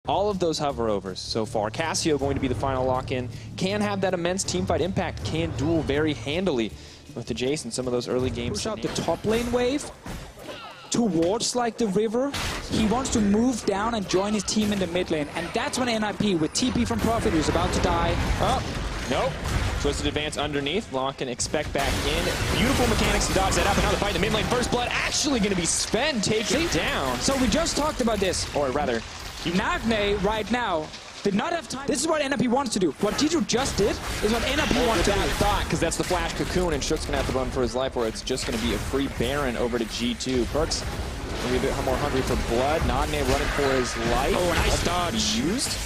all of those hover-overs so far. Cassio going to be the final lock-in. Can have that immense teamfight impact. Can duel very handily with the Jace in some of those early games. Push out the top lane wave towards like the river. He wants to move down and join his team in the mid lane. And that's when NIP with TP from Prophet, who's about to die. Oh, nope. Twisted advance underneath. Lock and expect back in. Beautiful mechanics to dodge that up. And now the fight in the mid lane. First blood actually going to be Sven taken down. So we just talked about this. Or rather, Nagne right now did not have time. This is what NIP wants to do. What G2 just did is what NIP wants to do. Thought, because that's the flash cocoon, and Shook's going to have to run for his life, or it's just going to be a free Baron over to G2. Perkz going to be a bit more hungry for blood. Nagne running for his life. Oh, nice dodge. Used.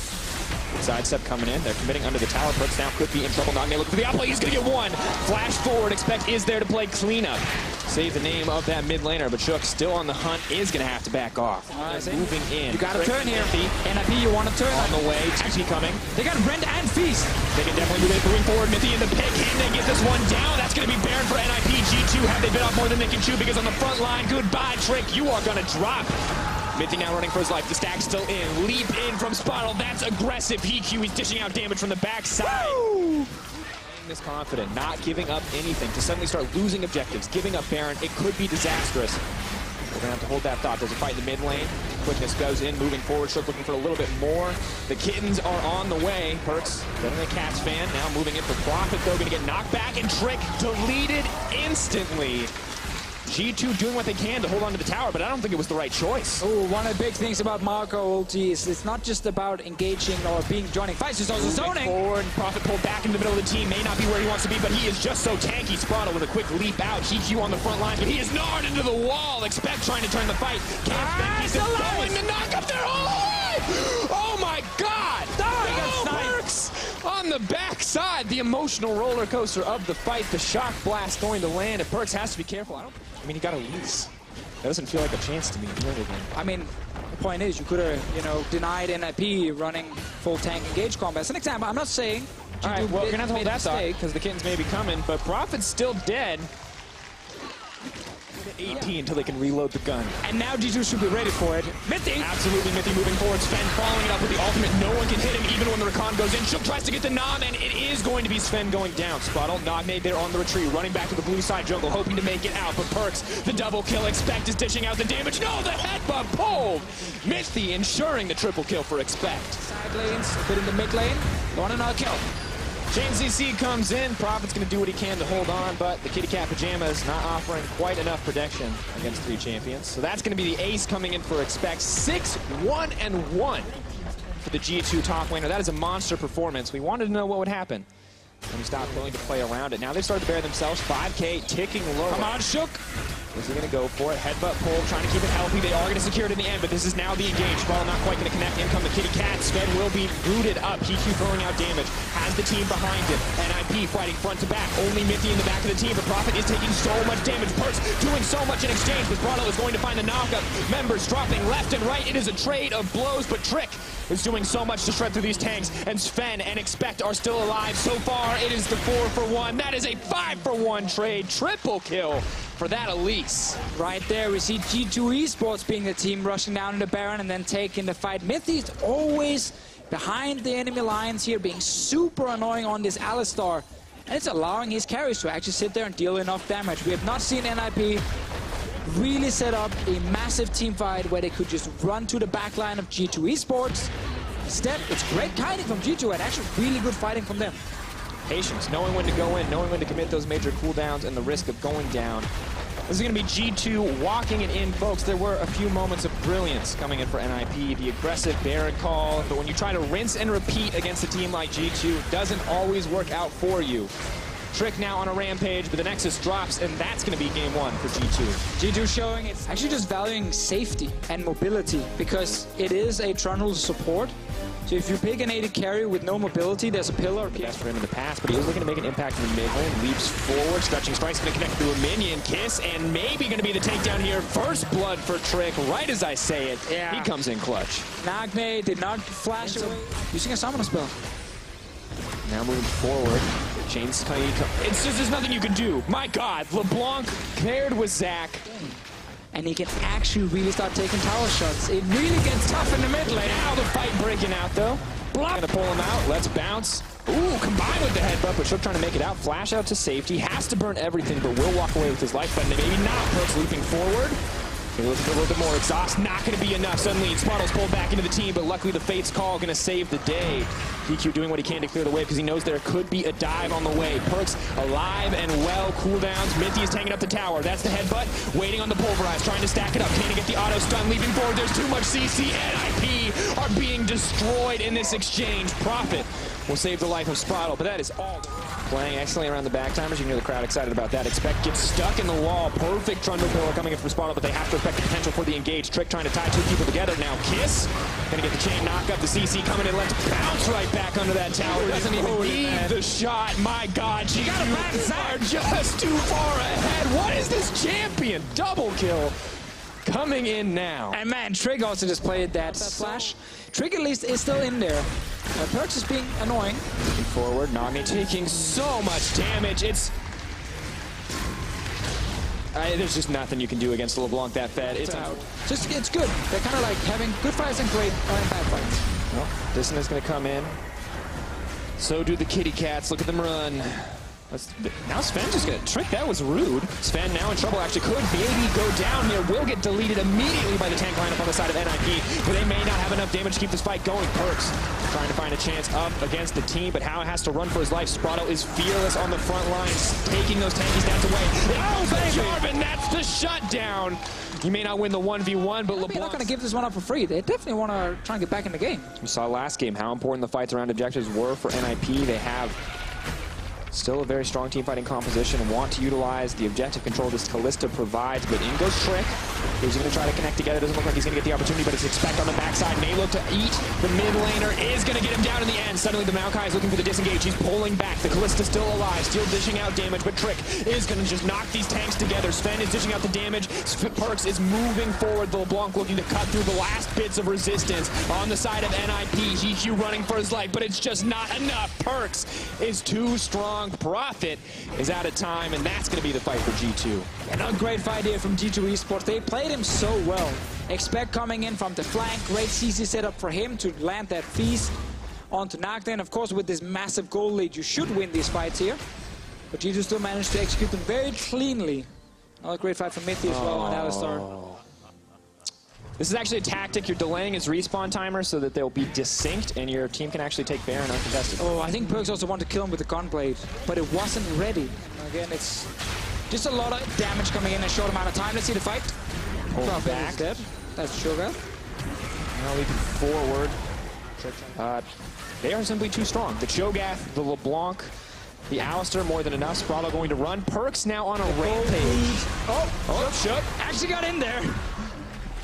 Sidestep coming in. They're committing under the tower. Perkz now could be in trouble. Nagne looking for the outplay. He's going to get one. Flash forward. Expect is there to play cleanup. Save the name of that mid laner, but Shook still on the hunt, is going to have to back off. Moving in. You got to turn here. NIP, you want to turn. On the way. TP coming. They got Rend and Feast. They can definitely move it. Moving forward. Mithy in the pick. Can they get this one down? That's going to be Baron for NIP. G2 have they bit off more than they can chew, because on the front line, goodbye, Trick. You are going to drop. Mithy now running for his life. The stack still in. Leap in from Spiral. That's aggressive. PQ, he's dishing out damage from the backside. Woo! This confident, not giving up anything, to suddenly start losing objectives, giving up Baron, it could be disastrous. We're gonna have to hold that thought. There's a fight in the mid lane. Quickness goes in, moving forward. Shook looking for a little bit more. The Kittens are on the way. Perkz, definitely a Cats fan. Now moving in for Prophet, though, gonna get knocked back, and Trick deleted instantly. G2 doing what they can to hold on to the tower, but I don't think it was the right choice. Oh, one of the big things about Marco ulti is it's not just about engaging or joining fights, it's also zoning. Forward, Prophet pulled back into the middle of the team, may not be where he wants to be, but he is just so tanky. Spraddle with a quick leap out. GQ on the front line, but he is gnawed into the wall. Expect trying to turn the fight. Can't spend pieces, going to knock up there. Oh my God! Works on the backside. The emotional roller coaster of the fight. The shock blast going to land, and Perkz has to be careful. I mean, he got a lease. That doesn't feel like a chance to me. I mean, the point is, you could have, denied NIP running full tank engage combat. As an example, I'm not saying. All right, well, we're gonna have to hold that thought, because the Kittens may be coming, but Prophet's still dead. 18 until they can reload the gun. And now G2 should be ready for it. Mithy! Absolutely, Mithy moving forward. Sven following it up with the ultimate. No one can hit him even when the Rakan goes in. Shook tries to get the Nom, and it is going to be Sven going down. Spraddle, Nagne there on the retreat, running back to the blue side jungle, hoping to make it out. But Perkz, the double kill. Expect is dishing out the damage. No, the headbutt pulled! Mithy ensuring the triple kill for Expect. Side lanes, a bit in the mid lane. Want another kill. Chain CC comes in. Prophet's going to do what he can to hold on, but the Kitty Cat Pyjamas not offering quite enough protection against 3 champions. So that's going to be the ace coming in for Expect. 6-1-1 for the G2 top laner. That is a monster performance. We wanted to know what would happen when we stopped willing to play around it. Now they've started to bear themselves. 5K ticking low. Come on, Shook. Is he going to go for it? Headbutt pull, trying to keep it healthy. They are going to secure it in the end, but this is now the engage. Spraddle not quite going to connect. In come the Kitty Cat. Sven will be rooted up. PQ throwing out damage. Has the team behind him. NIP fighting front to back. Only Mithy in the back of the team, but Prophet is taking so much damage. Perkz doing so much in exchange, but Spraddle is going to find the knockup. Members dropping left and right. It is a trade of blows, but Trick is doing so much to shred through these tanks, and Sven and Expect are still alive. So far, it is the 4-for-1. That is a 5-for-1 trade. Triple kill for that Elise. Right there, we see G2 Esports being the team rushing down into Baron and then taking the fight. Mithy's always behind the enemy lines here, being super annoying on this Alistar. And it's allowing his carries to actually sit there and deal enough damage. We have not seen NIP really set up a massive team fight where they could just run to the back line of G2 Esports. Instead, it's great kiting from G2 and actually really good fighting from them. Patience, knowing when to go in, knowing when to commit those major cooldowns and the risk of going down. This is going to be G2 walking it in, folks. There were a few moments of brilliance coming in for NIP. The aggressive Baron call, but when you try to rinse and repeat against a team like G2, it doesn't always work out for you. Trick now on a rampage, but the Nexus drops, and that's going to be game 1 for G2. G2 showing it's actually just valuing safety and mobility, because it is a Trundle support. So if you pick an AD carry with no mobility, there's a pillar. Best for him in the past, but he is looking to make an impact in the mid lane. Leaps forward, stretching Splyce, going to connect through a minion. Kiss, and maybe going to be the takedown here. First blood for Trick, right as I say it. Yeah. He comes in clutch. Nagne did not flash away. Using a summoner spell. Now moving forward. Chains, it's just, there's nothing you can do. My God, LeBlanc paired with Zach. and he can actually really start taking tower shots. It really gets tough in the mid lane. Now the fight breaking out, though. Gonna pull him out. Let's bounce. Ooh, combined with the headbutt, but Shook trying to make it out. Flash out to safety. Has to burn everything, but will walk away with his life. But maybe not. Perks leaping forward. Maybe looking for a little bit more exhaust. Not going to be enough. Suddenly, Sprottle's pulled back into the team, but luckily the Fate's Call going to save the day. DQ doing what he can to clear the way because he knows there could be a dive on the way. Perks alive and well. Cooldowns. Minty is taking up the tower. That's the headbutt. Waiting on the pulverize. Trying to stack it up. Can't get the auto stun. Leaping forward. There's too much CC and IP are being destroyed in this exchange. Profit will save the life of Sprattle, but that is all. Playing excellently around the back timers. You can hear the crowd excited about that. Expect gets stuck in the wall. Perfect Trundle Pillar coming in from Sprattle, but they have to respect the potential for the engage. Trick trying to tie two people together. Now Kiss gonna get the chain knock up. The CC coming in. Let's bounce right back under that tower. Doesn't even need the shot. My God, you are just too far ahead. What is this champion? Double kill coming in now. And man, Trig also just played that flash. Trig at least is still in there. Perks is being annoying. Looking forward, Nogni taking so much damage. It's there's just nothing you can do against LeBlanc that fed. It's out. It's good. They're kind of like having good fights and great bad fights. Well, Disson is going to come in. So do the kitty cats. Look at them run. Now Sven just got tricked. That was rude. Sven now in trouble. Actually could maybe go down here. Will get deleted immediately by the tank lineup on the side of NIP. But they may not have enough damage to keep this fight going. Perks trying to find a chance up against the team, but How has to run for his life. Sprattle is fearless on the front lines, taking those tanky stats away. Oh, Jarvan, that's the shutdown. You may not win the 1v1, but LeBlanc's not going to give this one up for free. They definitely want to try and get back in the game. We saw last game how important the fights around objectives were for NIP. They have still a very strong team fighting composition and want to utilize the objective control this Kalista provides, but in goes Trick. He's going to try to connect together. Doesn't look like he's going to get the opportunity, but it's expect on the backside. May look to eat. The mid laner is going to get him down in the end. Suddenly the Maokai is looking for the disengage. He's pulling back. The Kalista still alive, still dishing out damage, but Trick is going to just knock these tanks together. Sven is dishing out the damage. Perks is moving forward. The LeBlanc looking to cut through the last bits of resistance on the side of NIP. GQ running for his life, but it's just not enough. Perks is too strong. Profit is out of time, and that's going to be the fight for G2. Another great fight here from G2 Esports. They played him so well. Expect coming in from the flank. Great CC setup for him to land that feast onto Nocturne. Of course, with this massive goal lead, you should win these fights here. But G2 still managed to execute them very cleanly. Another great fight from Mithy as well on Alistar. This is actually a tactic. You're delaying his respawn timer so that they'll be desynced and your team can actually take Baron uncontested. Oh, I think Perks also wanted to kill him with the gunblade, but it wasn't ready. Again, it's just a lot of damage coming in a short amount of time. Let's see the fight. Back. Dead. That's Cho'Gath. Now leaping forward. They are simply too strong. The Cho'Gath, the LeBlanc, the Alistar, more than enough. Sprattle going to run. Perks now on a rampage. Oh, Shook actually got in there.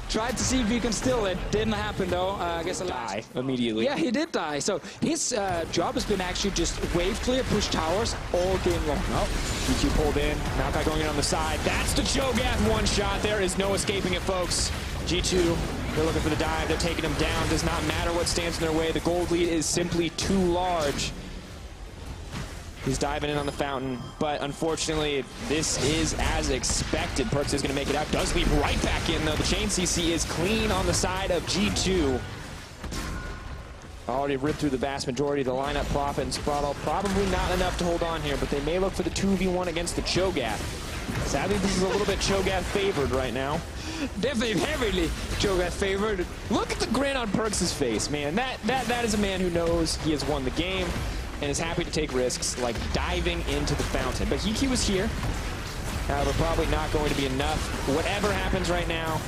Tried to see if he can steal it. Didn't happen though. I guess die immediately. Yeah, he did die. So his job has been actually just wave clear, push towers all game long. Oh, GQ pulled in. Maokai going in on the side. That's the Cho'Gath one shot. There is no escaping it, folks. G2, they're looking for the dive. They're taking him down. Does not matter what stands in their way. The gold lead is simply too large. He's diving in on the fountain, but unfortunately, this is as expected. Perks is going to make it out. Does leap right back in, though. The chain CC is clean on the side of G2. Already ripped through the vast majority of the lineup. Profit and Sprattle probably not enough to hold on here, but they may look for the 2v1 against the Cho'Gath. Sadly, this is a little bit Cho'Gath favored right now. Definitely heavily Cho'Gath favored. Look at the grin on Perks' face, man. That is a man who knows he has won the game and is happy to take risks like diving into the fountain. But Hiki was here. However, probably not going to be enough. Whatever happens right now,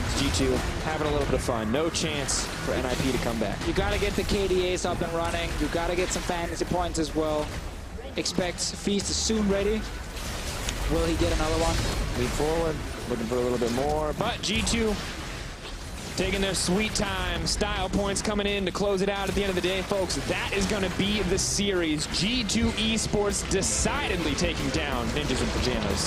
it's G2 having a little bit of fun. No chance for NIP to come back. You got to get the KDAs up and running. You got to get some fantasy points as well. Expect Feast is soon ready. Will he get another one? Lead forward, looking for a little bit more. But G2 taking their sweet time. Style points coming in to close it out at the end of the day, folks. That is going to be the series. G2 Esports decidedly taking down Ninjas in Pyjamas.